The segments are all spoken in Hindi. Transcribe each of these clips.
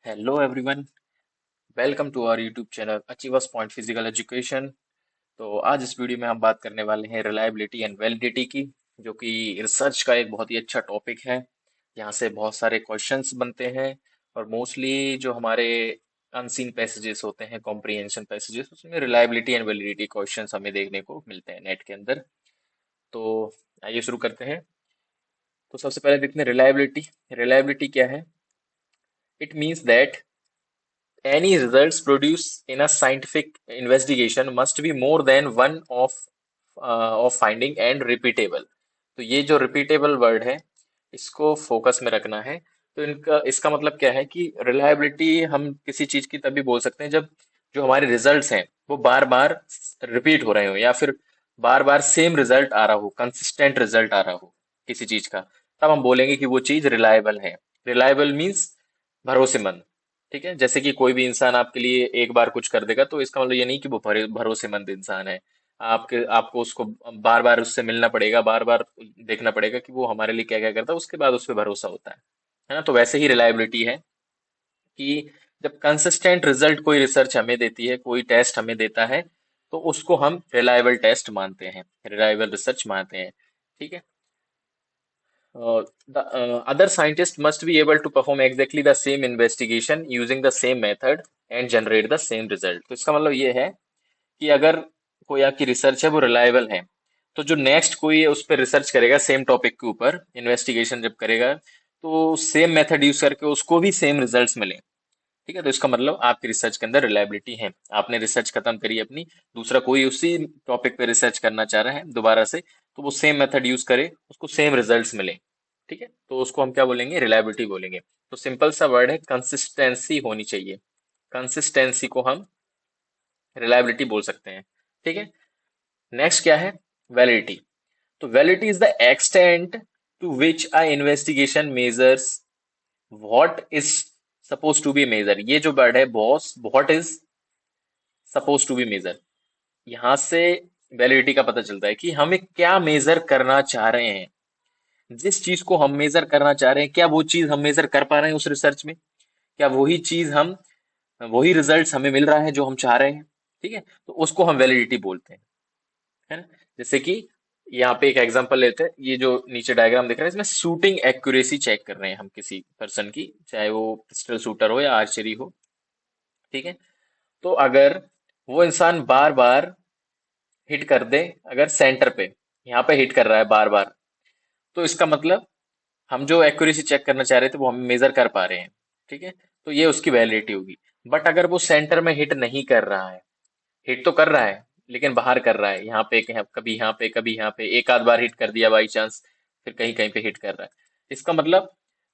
Hello everyone. Welcome to our YouTube channel achievers point physical education. तो आज इस वीडियो में हम बात करने वाले हैं रिलायबिलिटी एंड वैलिडिटी की, जो कि रिसर्च का एक बहुत ही अच्छा टॉपिक है। यहाँ से बहुत सारे क्वेश्चंस बनते हैं और मोस्टली जो हमारे अनसीन पैसेजेस होते हैं, कॉम्प्रिहेंशन पैसेजेस, उसमें रिलायबिलिटी एंड वैलिडिटी क्वेश्चंस हमें देखने को मिलते हैं नेट के अंदर। तो आइए शुरू करते हैं। तो सबसे पहले देखते हैं रिलायबिलिटी। रिलायबिलिटी क्या है? It means that any results produced in a scientific investigation must be more than one of finding and repeatable। तो ये जो repeatable वर्ड है, इसको फोकस में रखना है। तो इनका इसका मतलब क्या है कि रिलायबिलिटी हम किसी चीज की तभी बोल सकते हैं जब जो हमारे रिजल्ट्स हैं वो बार बार रिपीट हो रहे हो, या फिर बार बार सेम रिजल्ट आ रहा हो, कंसिस्टेंट रिजल्ट आ रहा हो किसी चीज का। तब हम बोलेंगे कि वो चीज रिलायबल है। रिलायबल मीन्स भरोसेमंद। ठीक है, जैसे कि कोई भी इंसान आपके लिए एक बार कुछ कर देगा तो इसका मतलब ये नहीं कि वो भरोसेमंद इंसान है। आपको उसको बार बार उससे मिलना पड़ेगा, बार बार देखना पड़ेगा कि वो हमारे लिए क्या क्या करता है, उसके बाद उस पर भरोसा होता है ना। तो वैसे ही रिलायबिलिटी है कि जब कंसिस्टेंट रिजल्ट कोई रिसर्च हमें देती है, कोई टेस्ट हमें देता है, तो उसको हम रिलायबल टेस्ट मानते हैं, रिलायबल रिसर्च मानते हैं। ठीक है। The other scientists must be able to perform exactly the same investigation using the same method and generate the same result। तो इसका मतलब ये है कि अगर कोई आपकी रिसर्च है वो रिलायबल है, तो जो नेक्स्ट कोई उस पर रिसर्च करेगा सेम टॉपिक के ऊपर, इन्वेस्टिगेशन जब करेगा, तो सेम मेथड यूज करके उसको भी सेम रिजल्ट्स मिले। ठीक है, तो इसका मतलब आपकी रिसर्च के अंदर रिलायबिलिटी है। आपने रिसर्च खत्म करी अपनी, दूसरा कोई उसी टॉपिक पे रिसर्च करना चाह रहा है दोबारा से, तो वो सेम मेथड यूज करे, उसको सेम रिजल्ट्स मिले। ठीक है, तो उसको हम क्या बोलेंगे? रिलायबिलिटी बोलेंगे। तो सिंपल सा वर्ड है, कंसिस्टेंसी होनी चाहिए। कंसिस्टेंसी को हम रिलायबिलिटी बोल सकते हैं। ठीक है। नेक्स्ट क्या है? वैलिडिटी। तो validity is the extent to which a investigation measures what is suppose to be measure. ये जो वर्ड है boss, what is suppose to be measure, यहाँ से वैलिडिटी का पता चलता है कि हमें क्या मेजर करना चाह रहे हैं। जिस चीज को हम मेजर करना चाह रहे हैं, क्या वो चीज हम मेजर कर पा रहे हैं उस रिसर्च में? क्या वही चीज हम वही रिजल्ट्स हमें मिल रहा है जो हम चाह रहे हैं? ठीक है, तो उसको हम वैलिडिटी बोलते हैं, है ना। जैसे कि यहाँ पे एक एग्जांपल लेते हैं। ये जो नीचे डायग्राम दिख रहा है, इसमें शूटिंग एक्यूरेसी चेक कर रहे हैं हम किसी पर्सन की, चाहे वो पिस्टल शूटर हो या आर्चरी हो। ठीक है, तो अगर वो इंसान बार बार हिट कर दे, अगर सेंटर पे यहाँ पे हिट कर रहा है बार बार, तो इसका मतलब हम जो एक्यूरेसी चेक करना चाह रहे थे वो हम मेजर कर पा रहे हैं। ठीक है, तो ये उसकी वैलिडिटी होगी। बट अगर वो सेंटर में हिट नहीं कर रहा है, हिट तो कर रहा है लेकिन बाहर कर रहा है, यहाँ पे कभी यहाँ पे कभी यहाँ पे, एक आध बार हिट कर दिया बाई चांस, फिर कहीं कहीं पे हिट कर रहा है, इसका मतलब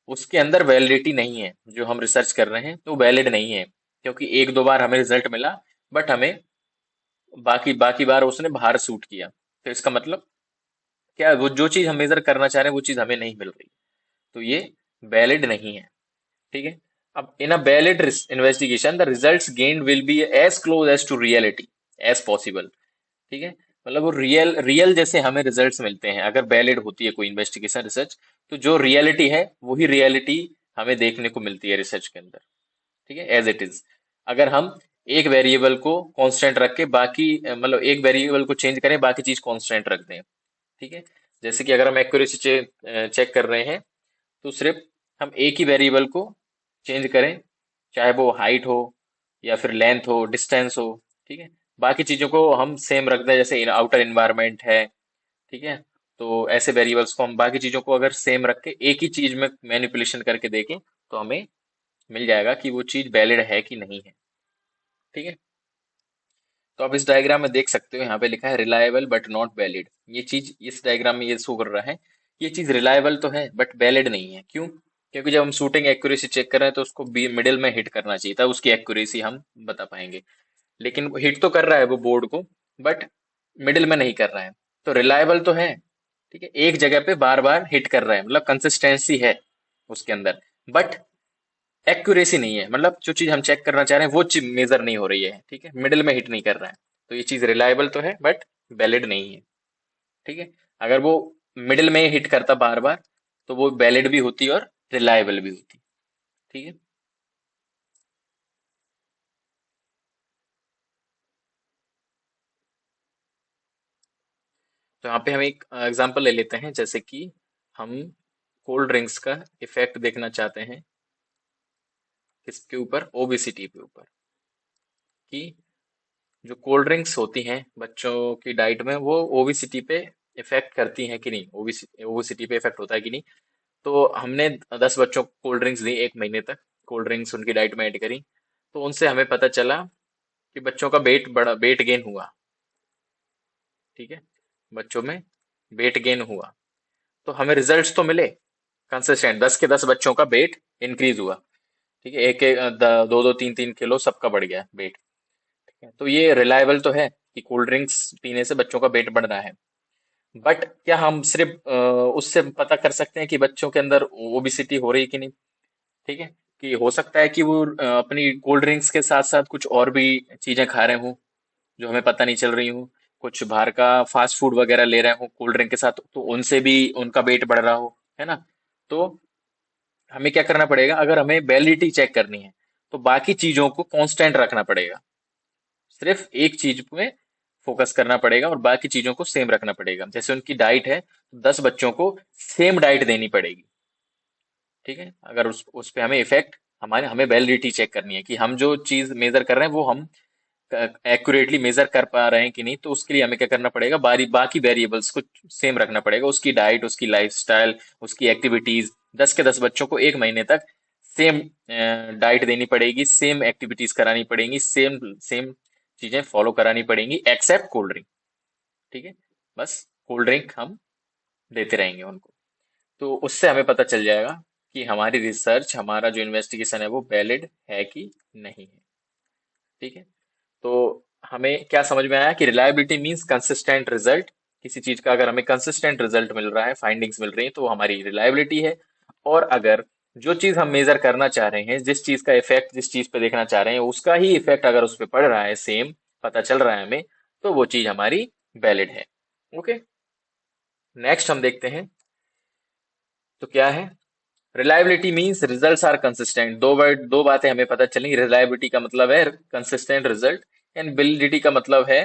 उसके अंदर वैलिडिटी नहीं है। जो हम रिसर्च कर रहे हैं तो वैलिड नहीं है, क्योंकि एक दो बार हमें रिजल्ट मिला, बट हमें बाकी बाकी बार उसने बाहर सूट किया। तो इसका मतलब क्या, वो जो चीज हम मेजर करना चाह रहे हैं वो चीज हमें नहीं मिल रही, तो ये वैलिड नहीं है। ठीक है। अब in a valid investigation the results gained will be as close as to reality as possible. ठीक है, मतलब वो रियल रियल जैसे हमें रिजल्ट्स मिलते हैं अगर वैलिड होती है कोई इन्वेस्टिगेशन रिसर्च, तो जो रियलिटी है वही रियलिटी हमें देखने को मिलती है रिसर्च के अंदर। ठीक है, एज इट इज। अगर हम एक वेरिएबल को कांस्टेंट रख के बाकी मतलब एक वेरिएबल को चेंज करें, बाकी चीज कांस्टेंट रख दें। ठीक है, जैसे कि अगर हम एक्यूरेसी चेक कर रहे हैं, तो सिर्फ हम एक ही वेरिएबल को चेंज करें, चाहे वो हाइट हो या फिर लेंथ हो, डिस्टेंस हो। ठीक है, बाकी चीजों को हम सेम रख दें, जैसे आउटर इन्वायरमेंट है। ठीक है, तो ऐसे वेरिएबल्स को हम बाकी चीजों को अगर सेम रख के एक ही चीज में मैनिपुलेशन करके देखें, तो हमें मिल जाएगा कि वो चीज वैलिड है कि नहीं है। ठीक है, तो आप इस डायग्राम में देख सकते हो, यहाँ पे लिखा है रिलायबल बट नॉट वैलिड। ये चीज इस डायग्राम में ये शो कर रहा है, ये चीज रिलायबल तो है बट वैलिड नहीं है। क्यों? क्योंकि जब हम शूटिंग एक्यूरेसी चेक कर रहे हैं तो उसको मिडिल में हिट करना चाहिए था, उसकी एक्यूरेसी हम बता पाएंगे। लेकिन वो हिट तो कर रहा है वो बोर्ड को, बट मिडिल में नहीं कर रहा है, तो रिलायबल तो है। ठीक है, एक जगह पे बार बार हिट कर रहा है, मतलब कंसिस्टेंसी है उसके अंदर, बट एक्यूरेसी नहीं है। मतलब जो चीज हम चेक करना चाह रहे हैं वो चीज मेजर नहीं हो रही है। ठीक है, मिडिल में हिट नहीं कर रहा है, तो ये चीज रिलायबल तो है बट वैलिड नहीं है। ठीक है, अगर वो मिडिल में हिट करता बार बार, तो वो वैलिड भी होती और रिलायबल भी होती। ठीक है। तो यहाँ पे हम एक एग्जांपल ले लेते हैं, जैसे कि हम कोल्ड ड्रिंक्स का इफेक्ट देखना चाहते हैं किसके ऊपर, ओबेसिटी के ऊपर, कि जो कोल्ड ड्रिंक्स होती हैं बच्चों की डाइट में वो ओबेसिटी पे इफेक्ट करती हैं कि नहीं, ओबेसिटी पे इफेक्ट होता है कि नहीं। तो हमने 10 बच्चों को कोल्ड ड्रिंक्स दी, एक महीने तक कोल्ड ड्रिंक्स उनकी डाइट में ऐड करी, तो उनसे हमें पता चला कि बच्चों का वेट गेन हुआ। ठीक है, बच्चों में वेट गेन हुआ, तो हमें रिजल्ट्स तो मिले कंसिस्टेंट, 10 के 10 बच्चों का वेट इंक्रीज हुआ। ठीक है, एक एक 2-2 3-3 किलो सबका बढ़ गया वेट। ठीक है, तो ये रिलायबल तो है कि कोल्ड ड्रिंक्स पीने से बच्चों का वेट बढ़ रहा है। बट क्या हम सिर्फ उससे पता कर सकते हैं कि बच्चों के अंदर ओबिसिटी हो रही है कि नहीं। ठीक है, कि हो सकता है कि वो अपनी कोल्ड ड्रिंक्स के साथ साथ कुछ और भी चीजें खा रहे हों जो हमें पता नहीं चल रही हूँ, कुछ बाहर का फास्ट फूड वगैरह ले रहे हो कोल्ड ड्रिंक के साथ, तो उनसे भी उनका वेट बढ़ रहा हो, है ना। तो हमें क्या करना पड़ेगा, अगर हमें वैलिडिटी चेक करनी है तो बाकी चीजों को कांस्टेंट रखना पड़ेगा, सिर्फ एक चीज में फोकस करना पड़ेगा और बाकी चीजों को सेम रखना पड़ेगा। जैसे उनकी डाइट है, 10 बच्चों को सेम डाइट देनी पड़ेगी। ठीक है, अगर उस पे हमें इफेक्ट, हमारे हमें वैलिडिटी चेक करनी है कि हम जो चीज मेजर कर रहे हैं वो हम एक्यूरेटली मेजर कर पा रहे हैं कि नहीं। तो उसके लिए हमें क्या करना पड़ेगा, बाकी वेरिएबल्स को सेम रखना पड़ेगा, उसकी डाइट, उसकी लाइफस्टाइल, उसकी एक्टिविटीज। 10 के 10 बच्चों को एक महीने तक सेम डाइट देनी पड़ेगी, सेम एक्टिविटीज करानी पड़ेंगी, सेम सेम चीजें फॉलो करानी पड़ेंगी एक्सेप्ट कोल्ड ड्रिंक। ठीक है, बस कोल्ड ड्रिंक हम देते रहेंगे उनको। तो उससे हमें पता चल जाएगा कि हमारी रिसर्च, हमारा जो इन्वेस्टिगेशन है वो वैलिड है कि नहीं है। ठीक है, तो हमें क्या समझ में आया कि रिलायबिलिटी मींस कंसिस्टेंट रिजल्ट। किसी चीज का अगर हमें कंसिस्टेंट रिजल्ट मिल रहा है, फाइंडिंग्स मिल रही हैं, तो वो हमारी रिलायबिलिटी है। और अगर जो चीज हम मेजर करना चाह रहे हैं, जिस चीज का इफेक्ट जिस चीज पे देखना चाह रहे हैं, उसका ही इफेक्ट अगर उस पर पड़ रहा है, सेम पता चल रहा है हमें, तो वो चीज हमारी वैलिड है। ओके, नेक्स्ट हम देखते हैं, तो क्या है, reliability means results are consistent. दो बातें हमें पता चली। रिलायबिलिटी का मतलब है कंसिस्टेंट रिजल्ट, एंड वैलिडिटी का मतलब है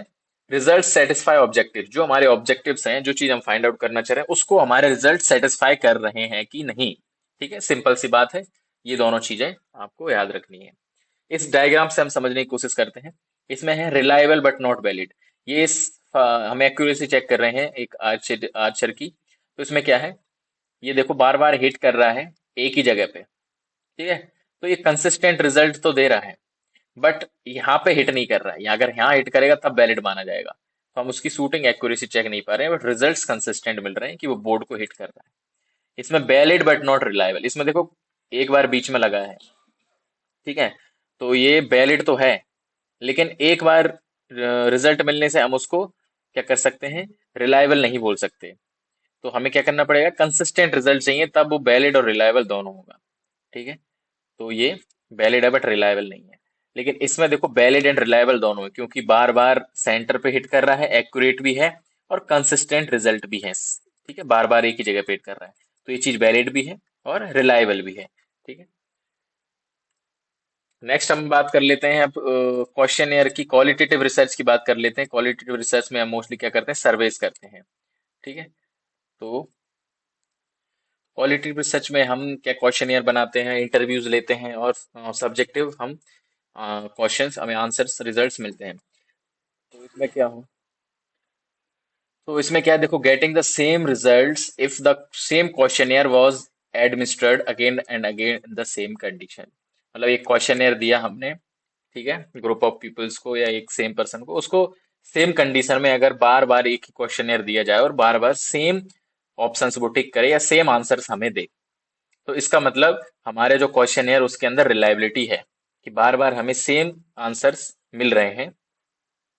रिजल्ट सेटिस्फाई ऑब्जेक्टिव। जो हमारे ऑब्जेक्टिव्स हैं, जो चीज हम फाइंड आउट करना चाह रहे हैं, उसको हमारे रिजल्ट सेटिस्फाई कर रहे हैं कि नहीं। ठीक है, सिंपल सी बात है, ये दोनों चीजें आपको याद रखनी है। इस डायग्राम से हम समझने की कोशिश करते हैं। इसमें है रिलायबल बट नॉट वैलिड। ये हम एक्यूरेसी चेक कर रहे हैं एक आर्चर आर्चर की। तो इसमें क्या है, ये देखो बार बार हिट कर रहा है एक ही जगह पे। ठीक है, तो ये कंसिस्टेंट रिजल्ट तो दे रहा है, बट यहाँ पे हिट नहीं कर रहा है। अगर यहाँ हिट करेगा तब वैलिड माना जाएगा। तो हम उसकी शूटिंग एक्यूरेसी चेक नहीं पा रहे हैं, बट रिजल्ट्स कंसिस्टेंट मिल रहे हैं कि वो बोर्ड को हिट कर रहा है। इसमें वैलिड बट नॉट रिलायबल, इसमें देखो एक बार बीच में लगा है। ठीक है, तो ये वैलिड तो है, लेकिन एक बार रिजल्ट मिलने से हम उसको क्या कर सकते हैं, रिलायबल नहीं बोल सकते। तो हमें क्या करना पड़ेगा, कंसिस्टेंट रिजल्ट चाहिए, तब वो वैलिड और रिलायबल दोनों होगा। ठीक है, तो ये वैलिड है बट रिलायबल नहीं है। लेकिन इसमें देखो वैलिड एंड रिलायबल दोनों है, क्योंकि बार बार सेंटर पे हिट कर रहा है, एक्यूरेट भी है और कंसिस्टेंट रिजल्ट भी है। ठीक है, बार बार एक ही जगह पे हिट कर रहा है, तो ये चीज वैलिड भी है और रिलायबल भी है। ठीक है, नेक्स्ट हम बात कर लेते हैं अब क्वेश्चन की क्वालिटेटिव रिसर्च की बात कर लेते हैं। क्वालिटेटिव रिसर्च में हम मोस्टली क्या करते हैं, सर्वेस करते हैं। ठीक है, तो क्वालिटेटिव रिसर्च में हम क्या क्वेश्चनियर बनाते हैं, इंटरव्यूज लेते हैं, और सब्जेक्टिव हम क्वेश्चंस, हमें आंसर्स रिजल्ट्स मिलते हैं। तो इसमें क्या हो, तो इसमें क्या है, देखो getting the same results if the same questionnaire was administered again and again in the same condition. मतलब एक क्वेश्चनियर दिया हमने, ठीक है, ग्रुप ऑफ पीपल्स को या एक सेम पर्सन को, उसको सेम कंडीशन में अगर बार बार एक ही क्वेश्चनियर दिया जाए और बार बार सेम ऑप्शंस वो टिक करे या सेम आंसर्स हमें दे, तो इसका मतलब हमारे जो क्वेश्चनियर उसके अंदर रिलायबिलिटी है, कि बार बार हमें सेम आंसर्स मिल रहे हैं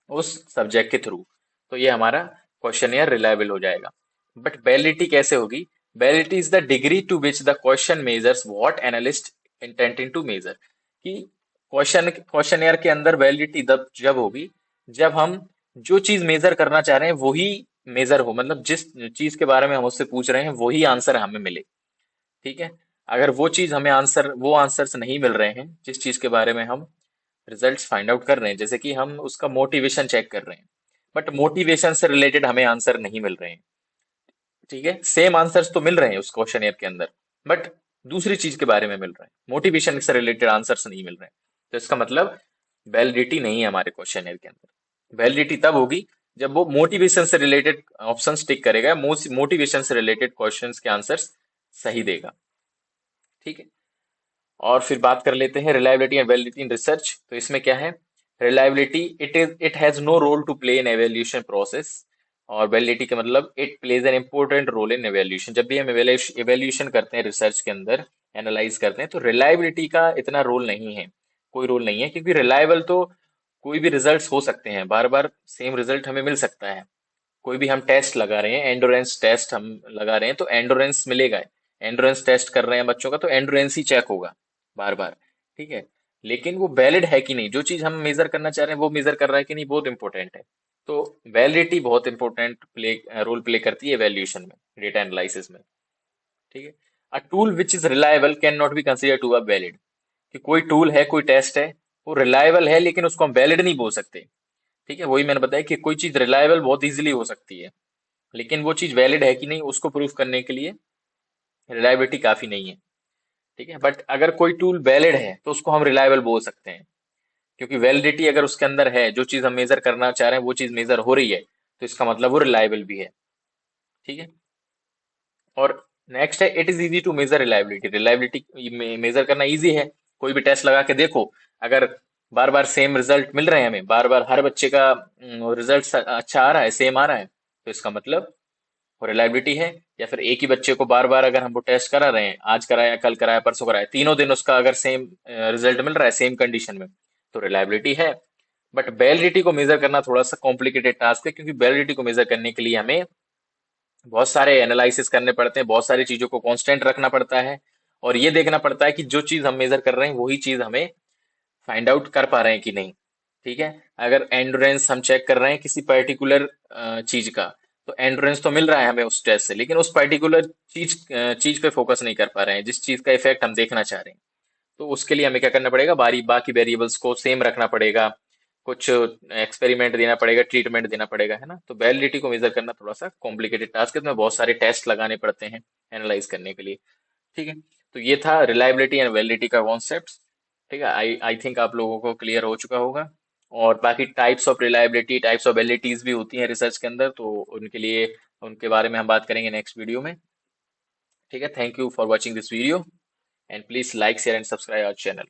उस सब्जेक्ट के थ्रू। तो ये हमारा क्वेश्चनियर रिलायबल हो जाएगा। बट वैलिडिटी कैसे होगी, validity is the degree to which the question measures what analyst intending to measure. कि क्वेश्चनियर के अंदर वैलिडिटी तब जब होगी जब हम जो चीज मेजर करना चाह रहे हैं वही मेजर हो, मतलब जिस चीज के बारे में हम उससे पूछ रहे हैं वही आंसर हमें मिले। ठीक है, अगर वो आंसर्स नहीं मिल रहे हैं जिस चीज के बारे में हम रिजल्ट्स फाइंड आउट कर रहे हैं, जैसे कि हम उसका मोटिवेशन चेक कर रहे हैं, बट मोटिवेशन से रिलेटेड हमें आंसर नहीं मिल रहे हैं। ठीक है, सेम आंसर्स तो मिल रहे हैं उस क्वेश्चन के अंदर, बट दूसरी चीज के बारे में मिल रहे हैं, मोटिवेशन से रिलेटेड आंसर्स नहीं मिल रहे हैं। तो इसका मतलब वैलिडिटी नहीं है हमारे क्वेश्चन के अंदर। वैलिडिटी तब होगी जब वो मोटिवेशन से रिलेटेड ऑप्शन टिक करेगा, मोटिवेशन से रिलेटेड क्वेश्चंस के आंसर्स सही देगा। ठीक है, और फिर बात कर लेते हैं reliability and validity in research. तो इसमें क्या है, reliability it has no role to play in evaluation process, और वैलिडिटी का मतलब it plays an important role in evaluation. जब भी हम एवेल्यूशन करते हैं रिसर्च के अंदर, एनालाइज करते हैं, तो रिलायबिलिटी का इतना रोल नहीं है, कोई रोल नहीं है, क्योंकि रिलायबल तो कोई भी रिजल्ट्स हो सकते हैं, बार बार सेम रिजल्ट हमें मिल सकता है। कोई भी हम टेस्ट लगा रहे हैं, एंडोरेंस टेस्ट हम लगा रहे हैं, तो एंडोरेंस मिलेगा। एंडोरेंस टेस्ट कर रहे हैं बच्चों का, तो एंडोरेंस ही चेक होगा बार बार। ठीक है, लेकिन वो वैलिड है कि नहीं, जो चीज हम मेजर करना चाह रहे हैं वो मेजर कर रहा है कि नहीं, बहुत इंपॉर्टेंट है। तो वैलिडिटी बहुत इंपॉर्टेंट रोल प्ले करती है वैल्यूएशन में, डेटा एनालिसिस में। ठीक है, a tool which is reliable can not be consider to a valid. कि कोई टूल है, कोई टेस्ट है, वो रिलायबल है लेकिन उसको हम वैलिड नहीं बोल सकते। ठीक है, वही मैंने बताया कि कोई चीज रिलायबल बहुत इजीली हो सकती है, लेकिन वो चीज वैलिड है कि नहीं उसको प्रूफ करने के लिए रिलायबिलिटी काफी नहीं है। ठीक है, बट अगर कोई टूल वैलिड है तो उसको हम रिलायबल बोल सकते हैं, क्योंकि वैलिडिटी अगर उसके अंदर है, जो चीज हम मेजर करना चाह रहे हैं वो चीज मेजर हो रही है, तो इसका मतलब वो रिलायबल भी है। ठीक है, और नेक्स्ट है it is easy to measure reliability. Reliability measure करना इजी है, कोई भी टेस्ट लगा के देखो, अगर बार बार सेम रिजल्ट मिल रहे हैं हमें, बार बार हर बच्चे का रिजल्ट अच्छा आ रहा है, सेम आ रहा है, तो इसका मतलब वो रिलायबिलिटी है। या फिर एक ही बच्चे को बार बार अगर हम वो टेस्ट करा रहे हैं, आज कराया, कल कराया, परसों कराया, तीनों दिन उसका अगर सेम रिजल्ट मिल रहा है सेम कंडीशन में, तो रिलायबिलिटी है। बट वैलिडिटी को मेजर करना थोड़ा सा कॉम्प्लिकेटेड टास्क है, क्योंकि वैलिडिटी को मेजर करने के लिए हमें बहुत सारे एनालिसिस करने पड़ते हैं, बहुत सारी चीजों को कांस्टेंट रखना पड़ता है, और ये देखना पड़ता है कि जो चीज हम मेजर कर रहे हैं वही चीज हमें फाइंड आउट कर पा रहे हैं कि नहीं। ठीक है, अगर एंडोरेंस हम चेक कर रहे हैं किसी पर्टिकुलर चीज का, तो एंडोरेंस तो मिल रहा है हमें उस टेस्ट से, लेकिन उस पर्टिकुलर चीज पे फोकस नहीं कर पा रहे हैं जिस चीज का इफेक्ट हम देखना चाह रहे हैं। तो उसके लिए हमें क्या करना पड़ेगा, बाकी वेरिएबल्स को सेम रखना पड़ेगा, कुछ एक्सपेरिमेंट देना पड़ेगा, ट्रीटमेंट देना पड़ेगा, है ना। तो वैलिडिटी को मेजर करना थोड़ा सा कॉम्प्लिकेटेड टास्क है, इसमें बहुत सारे टेस्ट लगाने पड़ते हैं एनालाइज करने के लिए। ठीक है, तो ये था रिलायबिलिटी एंड वैलिडिटी का कॉन्सेप्ट। ठीक है, आई आई थिंक आप लोगों को क्लियर हो चुका होगा। और बाकी types of reliability, types of validities भी होती हैं रिसर्च के अंदर, तो उनके लिए, उनके बारे में हम बात करेंगे नेक्स्ट वीडियो में। ठीक है, thank you for watching this video, and please like share and subscribe our channel.